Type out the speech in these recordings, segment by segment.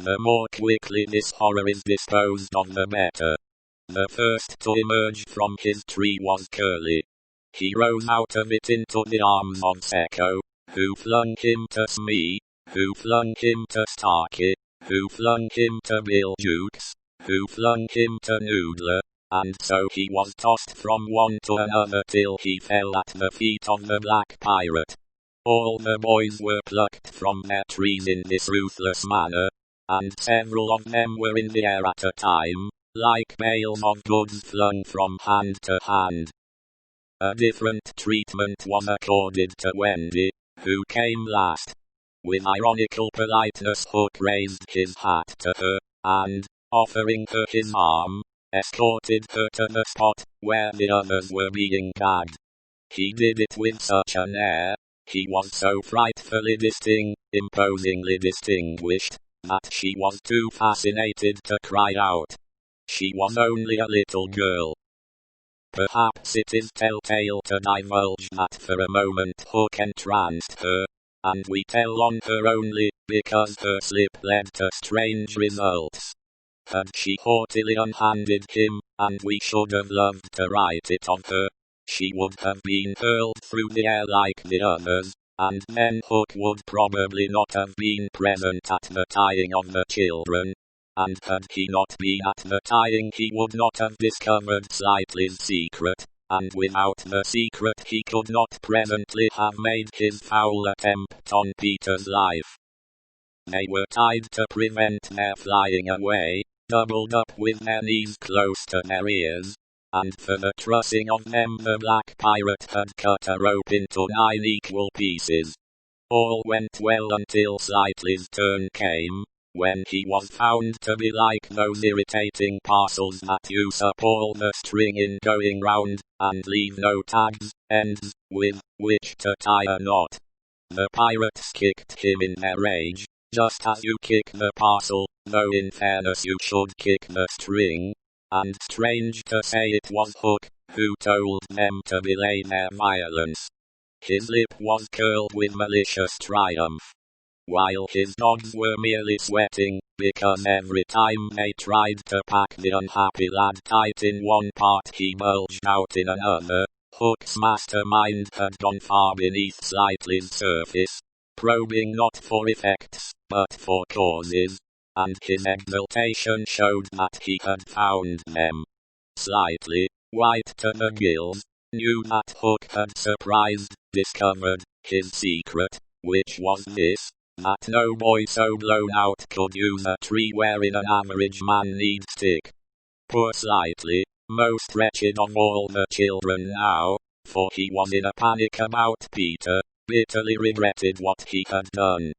The more quickly this horror is disposed of the better. The first to emerge from his tree was Curly. He rose out of it into the arms of Secco, who flung him to Smee, who flung him to Starkey, who flung him to Bill Jukes, who flung him to Noodler, and so he was tossed from one to another till he fell at the feet of the Black Pirate. All the boys were plucked from their trees in this ruthless manner, and several of them were in the air at a time, like bales of goods flung from hand to hand. A different treatment was accorded to Wendy, who came last. With ironical politeness Hook raised his hat to her, and, offering her his arm, escorted her to the spot where the others were being gagged. He did it with such an air, he was so frightfully imposingly distinguished, that she was too fascinated to cry out. She was only a little girl. Perhaps it is telltale to divulge that for a moment Hook entranced her, and we tell on her only because her slip led to strange results. Had she haughtily unhanded him, and we should have loved to write it on her, she would have been hurled through the air like the others, and then Hook would probably not have been present at the tying of the children, and had he not been at the tying he would not have discovered Slightly's secret, and without the secret he could not presently have made his foul attempt on Peter's life. They were tied to prevent their flying away, doubled up with their knees close to their ears, and for the trussing of them the Black Pirate had cut a rope into 9 equal pieces. All went well until Slightly's turn came, when he was found to be like those irritating parcels that use up all the string in going round, and leave no tags, ends, with which to tie a knot. The pirates kicked him in their rage, just as you kick the parcel, though in fairness you should kick the string, and strange to say it was Hook who told them to belay their violence. His lip was curled with malicious triumph, while his dogs were merely sweating, because every time they tried to pack the unhappy lad tight in one part he bulged out in another. Hook's mastermind had gone far beneath Slightly's surface, probing not for effects, but for causes, and his exultation showed that he had found them. Slightly, white to the gills, knew that Hook had discovered his secret, which was this, that no boy so blown out could use a tree wherein an average man need stick. Poor Slightly, most wretched of all the children now, for he was in a panic about Peter, bitterly regretted what he had done.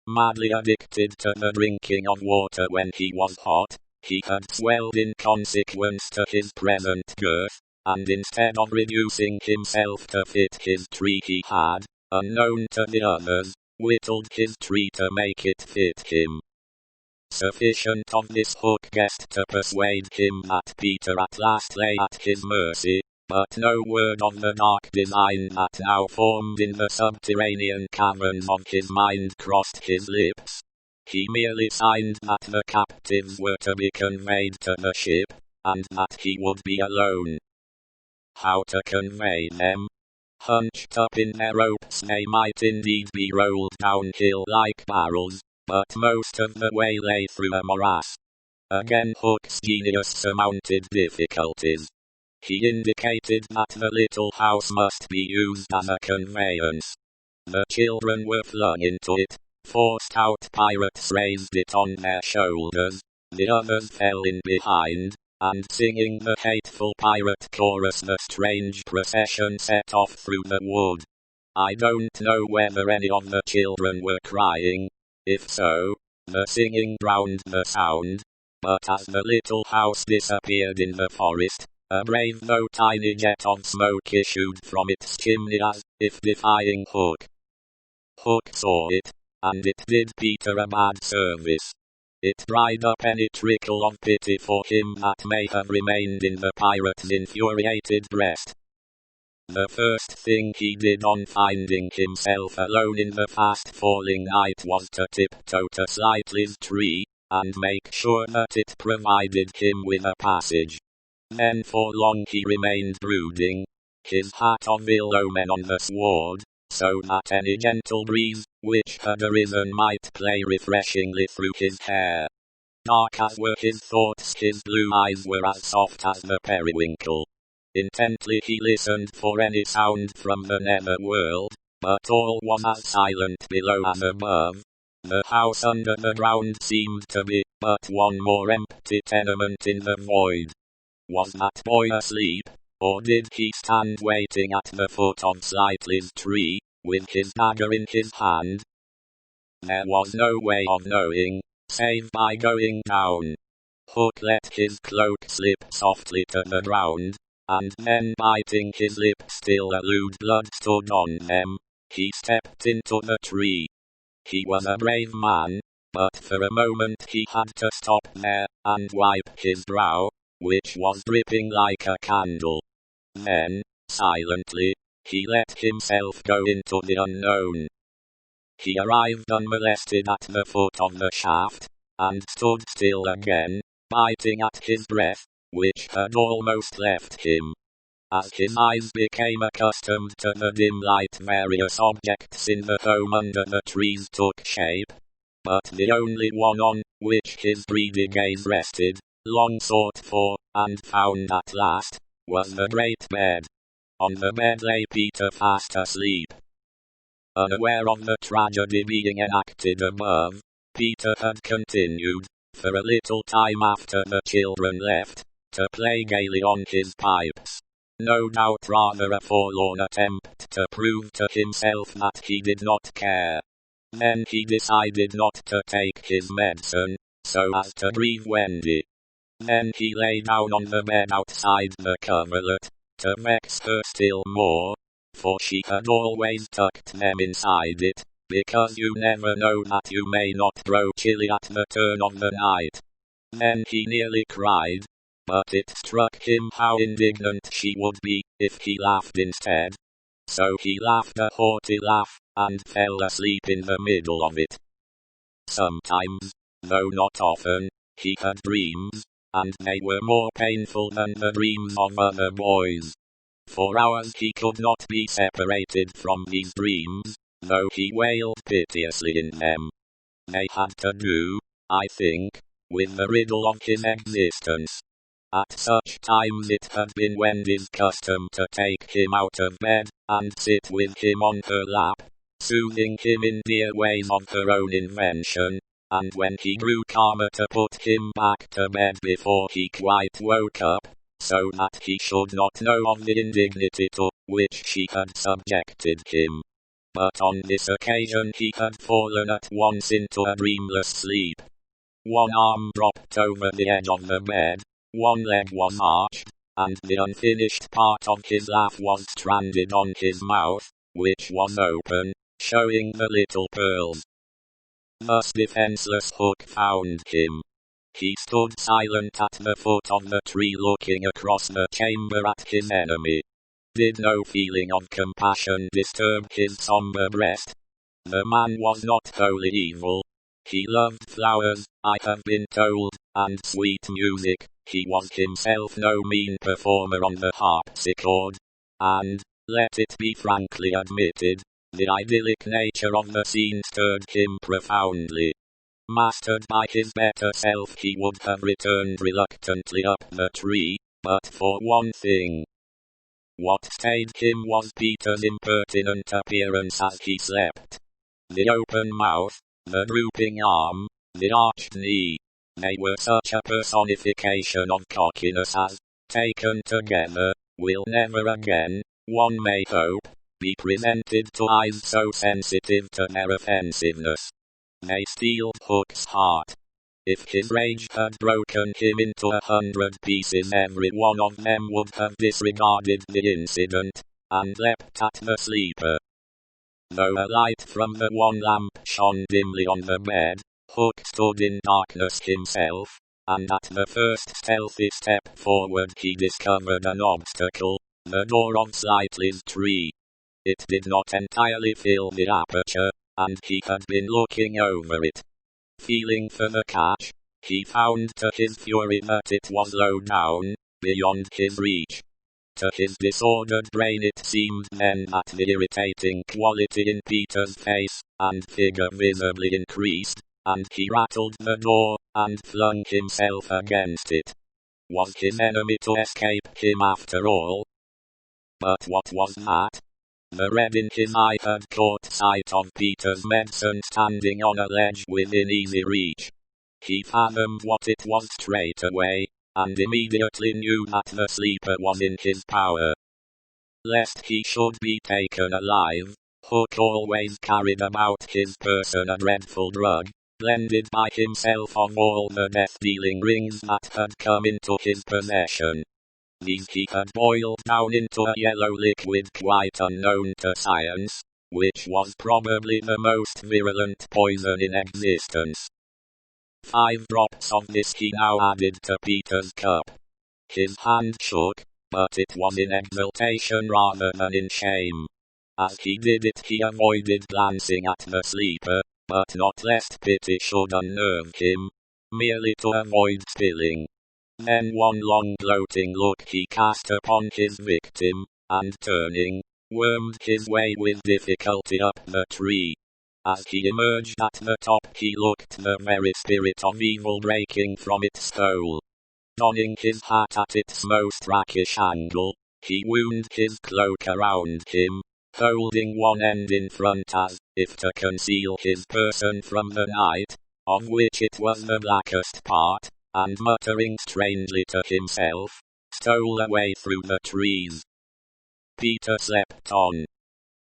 Madly addicted to the drinking of water when he was hot, he had swelled in consequence to his present girth, and instead of reducing himself to fit his tree he had, unknown to the others, whittled his tree to make it fit him. Sufficient of this Hook guessed to persuade him that Peter at last lay at his mercy, but no word of the dark design that now formed in the subterranean caverns of his mind crossed his lips. He merely signed that the captives were to be conveyed to the ship, and that he would be alone. How to convey them? Hunched up in their ropes they might indeed be rolled downhill like barrels, but most of the way lay through a morass. Again Hook's genius surmounted difficulties. He indicated that the little house must be used as a conveyance. The children were flung into it, 4 stout pirates raised it on their shoulders, the others fell in behind, and singing the hateful pirate chorus the strange procession set off through the wood. I don't know whether any of the children were crying. If so, the singing drowned the sound, but as the little house disappeared in the forest, a brave though tiny jet of smoke issued from its chimney as if defying Hook. Hook saw it, and it did Peter a bad service. It dried up any trickle of pity for him that may have remained in the pirate's infuriated breast. The first thing he did on finding himself alone in the fast-falling night was to tiptoe to Slightly's tree, and make sure that it provided him with a passage. Then for long he remained brooding, his hat of ill omen on the sward, so that any gentle breeze which had arisen might play refreshingly through his hair. Dark as were his thoughts, his blue eyes were as soft as the periwinkle. Intently he listened for any sound from the nether world, but all was as silent below as above. The house under the ground seemed to be but one more empty tenement in the void. Was that boy asleep, or did he stand waiting at the foot of Slightly's tree, with his dagger in his hand? There was no way of knowing, save by going down. Hook let his cloak slip softly to the ground, and then biting his lip still a lewd blood stood on them, he stepped into the tree. He was a brave man, but for a moment he had to stop there, and wipe his brow, which was dripping like a candle. Then, silently, he let himself go into the unknown. He arrived unmolested at the foot of the shaft, and stood still again, biting at his breath, which had almost left him. As his eyes became accustomed to the dim light, various objects in the home under the trees took shape, but the only one on which his greedy gaze rested, long sought for, and found at last, was the great bed. On the bed lay Peter fast asleep. Unaware of the tragedy being enacted above, Peter had continued, for a little time after the children left, to play gaily on his pipes. No doubt rather a forlorn attempt to prove to himself that he did not care. Then he decided not to take his medicine, so as to grieve Wendy. Then he lay down on the bed outside the coverlet, to vex her still more, for she had always tucked them inside it, because you never know that you may not grow chilly at the turn of the night. Then he nearly cried, but it struck him how indignant she would be if he laughed instead. So he laughed a hearty laugh, and fell asleep in the middle of it. Sometimes, though not often, he had dreams, and they were more painful than the dreams of other boys. For hours he could not be separated from these dreams, though he wailed piteously in them. They had to do, I think, with the riddle of his existence. At such times it had been Wendy's custom to take him out of bed, and sit with him on her lap, soothing him in dear ways of her own invention, and when he grew calmer to put him back to bed before he quite woke up, so that he should not know of the indignity to which she had subjected him. But on this occasion he had fallen at once into a dreamless sleep. One arm dropped over the edge of the bed, one leg was arched, and the unfinished part of his laugh was stranded on his mouth, which was open, showing the little pearls. Thus defenseless Hook found him. He stood silent at the foot of the tree looking across the chamber at his enemy. Did no feeling of compassion disturb his somber breast? The man was not wholly evil. He loved flowers, I have been told, and sweet music. He was himself no mean performer on the harpsichord, and, let it be frankly admitted, the idyllic nature of the scene stirred him profoundly. Mastered by his better self he would have returned reluctantly up the tree, but for one thing. What stayed him was Peter's impertinent appearance as he slept. The open mouth, the drooping arm, the arched knee. They were such a personification of cockiness as, taken together, will never again, one may hope, be presented to eyes so sensitive to their offensiveness. They steeled Hook's heart. If his rage had broken him into 100 pieces, every one of them would have disregarded the incident, and leapt at the sleeper. Though a light from the one lamp shone dimly on the bed, Hook stood in darkness himself, and at the first stealthy step forward he discovered an obstacle, the door of Slightly's tree. It did not entirely fill the aperture, and he had been looking over it. Feeling for the catch, He found to his fury that it was low down, beyond his reach. To his disordered brain it seemed then that the irritating quality in Peter's face and figure visibly increased, and he rattled the door, and flung himself against it. Was his enemy to escape him after all? But what was that? The red in his eye had caught sight of Peter's medicine standing on a ledge within easy reach. He fathomed what it was straight away, and immediately knew that the sleeper was in his power. Lest he should be taken alive, Hook always carried about his person a dreadful drug, blended by himself of all the death-dealing rings that had come into his possession. These he had boiled down into a yellow liquid quite unknown to science, which was probably the most virulent poison in existence. 5 drops of this he now added to Peter's cup. His hand shook, but it was in exultation rather than in shame. As he did it he avoided glancing at the sleeper, but not lest pity should unnerve him, merely to avoid spilling. Then one long gloating look he cast upon his victim, and turning, wormed his way with difficulty up the tree. As he emerged at the top he looked the very spirit of evil breaking from its hole. Donning his hat at its most rakish angle, he wound his cloak around him, holding one end in front as if to conceal his person from the night, of which it was the blackest part, and muttering strangely to himself, stole away through the trees. Peter slept on.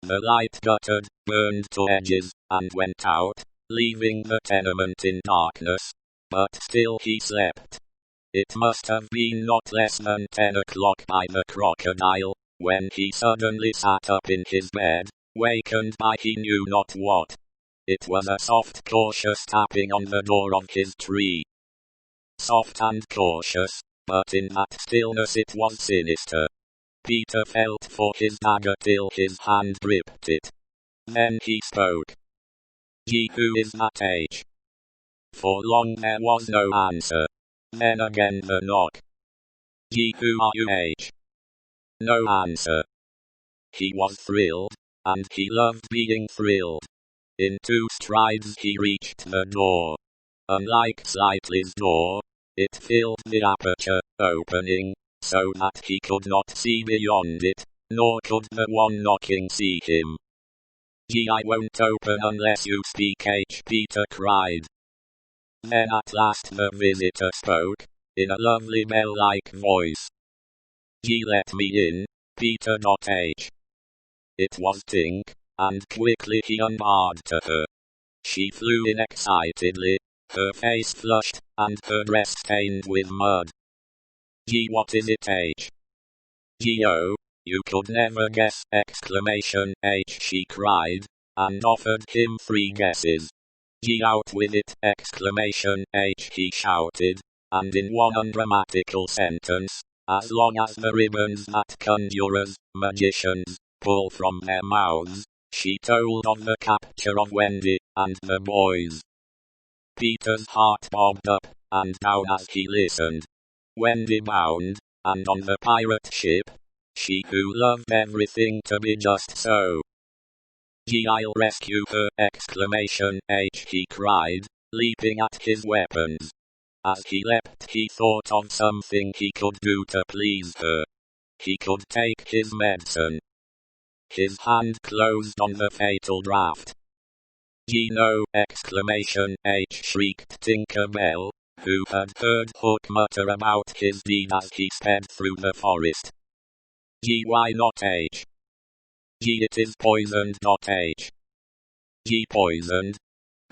The light guttered, burned to edges, and went out, leaving the tenement in darkness, but still he slept. It must have been not less than 10 o'clock by the crocodile, when he suddenly sat up in his bed, wakened by he knew not what. It was a soft cautious tapping on the door of his tree. Soft and cautious, but in that stillness it was sinister. Peter felt for his dagger till his hand gripped it. Then he spoke. "Ye who is that age?" For long there was no answer. Then again the knock. "Ye who are you age?" No answer. He was thrilled, and he loved being thrilled. In 2 strides he reached the door. Unlike Slightly's door, it filled the aperture, opening, so that he could not see beyond it, nor could the one knocking see him. "I won't open unless you speak," Peter cried. Then at last the visitor spoke, in a lovely bell-like voice. "Let me in, Peter.H." It was Tink, and quickly he unbarred to her. She flew in excitedly, her face flushed, and her dress stained with mud. "What is it, H?" "Oh, you could never guess!" she cried, and offered him 3 guesses. "Out with it!" he shouted, and in one ungrammatical sentence, as long as the ribbons that conjurers, magicians, pull from their mouths, she told of the capture of Wendy and the boys. Peter's heart bobbed up and down as he listened. Wendy bound, and on the pirate ship, she who loved everything to be just so. "I'll rescue her!" he cried, leaping at his weapons. As he leapt he thought of something he could do to please her. He could take his medicine. His hand closed on the fatal draught. "No!" shrieked Tinker Bell, who had heard Hook mutter about his deed as he sped through the forest. "Why not, H?" "It is poisoned. H." "Poisoned?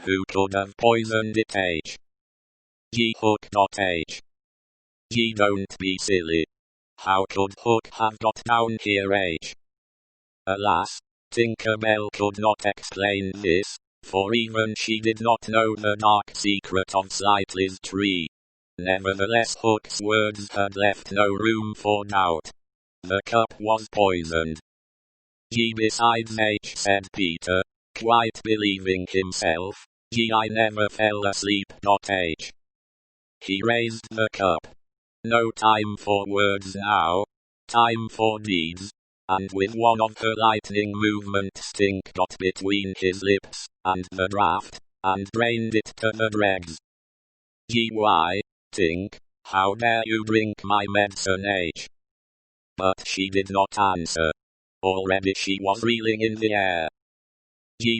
Who could have poisoned it, H?" "Hook. H." "Don't be silly. How could Hook have got down here, H?" Alas, Tinker Bell could not explain this, for even she did not know the dark secret of Slightly's tree. Nevertheless Hook's words had left no room for doubt. The cup was poisoned. "Besides, H," said Peter, quite believing himself, "I never fell asleep. H." He raised the cup. No time for words now. Time for deeds. And with one of her lightning movements Tink got between his lips and the draught, and drained it to the dregs. Why, Tink, how dare you drink my medicine H? But she did not answer. Already she was reeling in the air.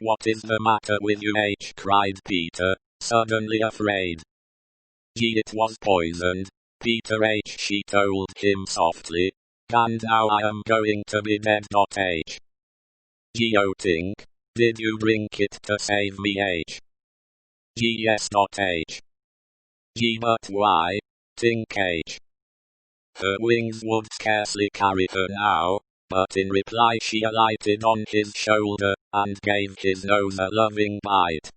What is the matter with you H? Cried Peter, suddenly afraid. It was poisoned, Peter H. She told him softly. And now I am going to be dead. H. Oh Tink, did you drink it to save me H? Yes. H. But why, Tink H? Her wings would scarcely carry her now, but in reply she alighted on his shoulder, and gave his nose a loving bite.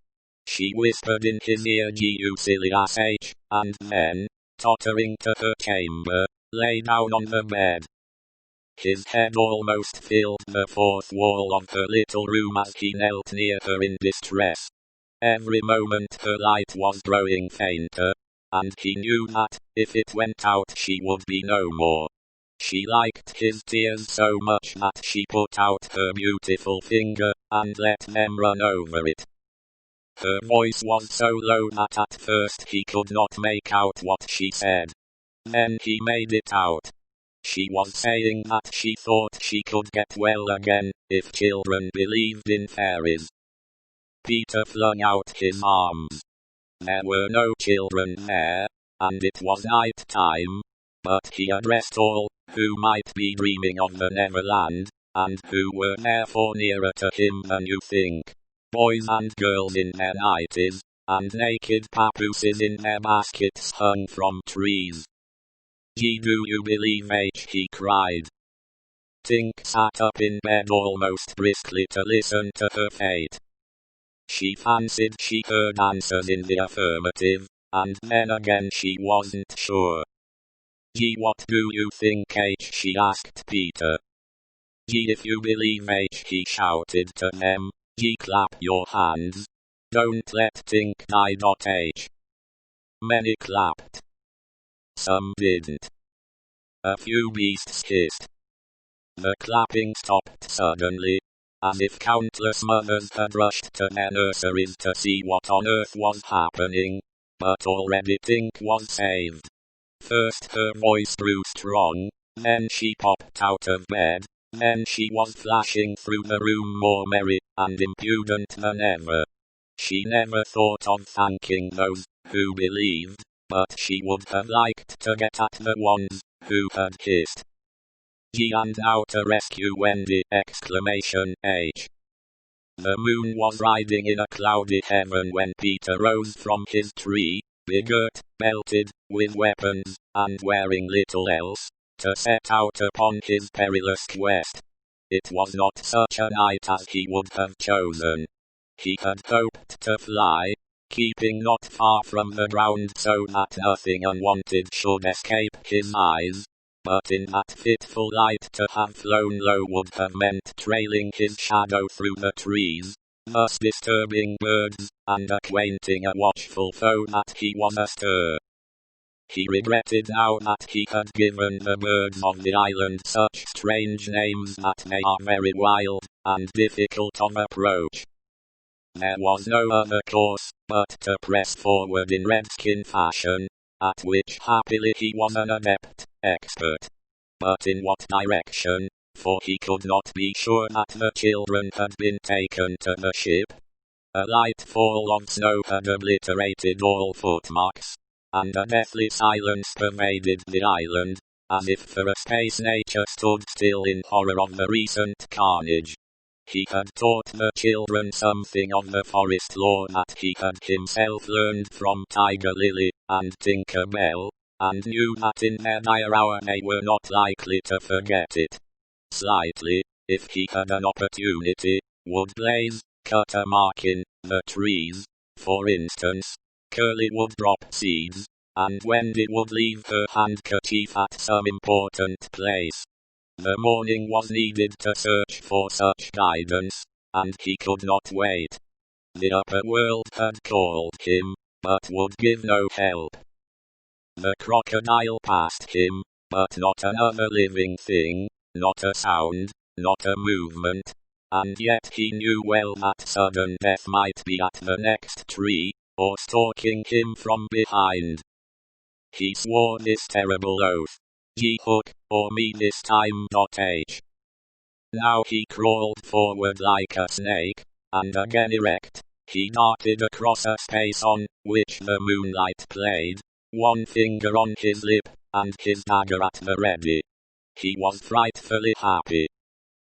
She whispered in his ear you silly ass H, and then, tottering to her chamber, lay down on the bed. His head almost filled the fourth wall of her little room as he knelt near her in distress. Every moment her light was growing fainter, and he knew that, if it went out she would be no more. She liked his tears so much that she put out her beautiful finger, and let them run over it. Her voice was so low that at first he could not make out what she said. Then he made it out. She was saying that she thought she could get well again, if children believed in fairies. Peter flung out his arms. There were no children there, and it was night time, but he addressed all, who might be dreaming of the Neverland, and who were therefore nearer to him than you think. Boys and girls in their nighties, and naked papooses in their baskets hung from trees. Do you believe H? He cried. Tink sat up in bed almost briskly to listen to her fate. She fancied she heard answers in the affirmative, and then again she wasn't sure. What do you think H? She asked Peter. If you believe H, he shouted to them, clap your hands. Don't let Tink die. H. Many clapped. Some didn't. A few beasts hissed. The clapping stopped suddenly, as if countless mothers had rushed to their nurseries to see what on earth was happening, but already Tink was saved. First her voice grew strong, then she popped out of bed, then she was flashing through the room more merry and impudent than ever. She never thought of thanking those who believed, but she would have liked to get at the ones who had hissed. And now to rescue Wendy! Exclamation H. The moon was riding in a cloudy heaven when Peter rose from his tree, begirt, belted, with weapons, and wearing little else, to set out upon his perilous quest. It was not such a night as he would have chosen. He had hoped to fly, keeping not far from the ground so that nothing unwanted should escape his eyes, but in that fitful light to have flown low would have meant trailing his shadow through the trees, thus disturbing birds, and acquainting a watchful foe that he was astir. He regretted now that he had given the birds of the island such strange names that they are very wild, and difficult of approach. There was no other course, but to press forward in redskin fashion, at which happily he was an adept, expert. But in what direction, for he could not be sure that the children had been taken to the ship. A light fall of snow had obliterated all footmarks, and a deathly silence pervaded the island, as if for a space nature stood still in horror of the recent carnage. He had taught the children something of the forest lore that he had himself learned from Tiger Lily and Tinker Bell, and knew that in their dire hour they were not likely to forget it. Slightly, if he had an opportunity, would Blaze cut a mark in the trees, for instance. Curly would drop seeds, and Wendy would leave her handkerchief at some important place. The morning was needed to search for such guidance, and he could not wait. The upper world had called him, but would give no help. The crocodile passed him, but not another living thing, not a sound, not a movement, and yet he knew well that sudden death might be at the next tree, or stalking him from behind. He swore this terrible oath, "Ye hook, or me this time." Now he crawled forward like a snake, and again erect, he darted across a space on which the moonlight played, one finger on his lip, and his dagger at the ready. He was frightfully happy.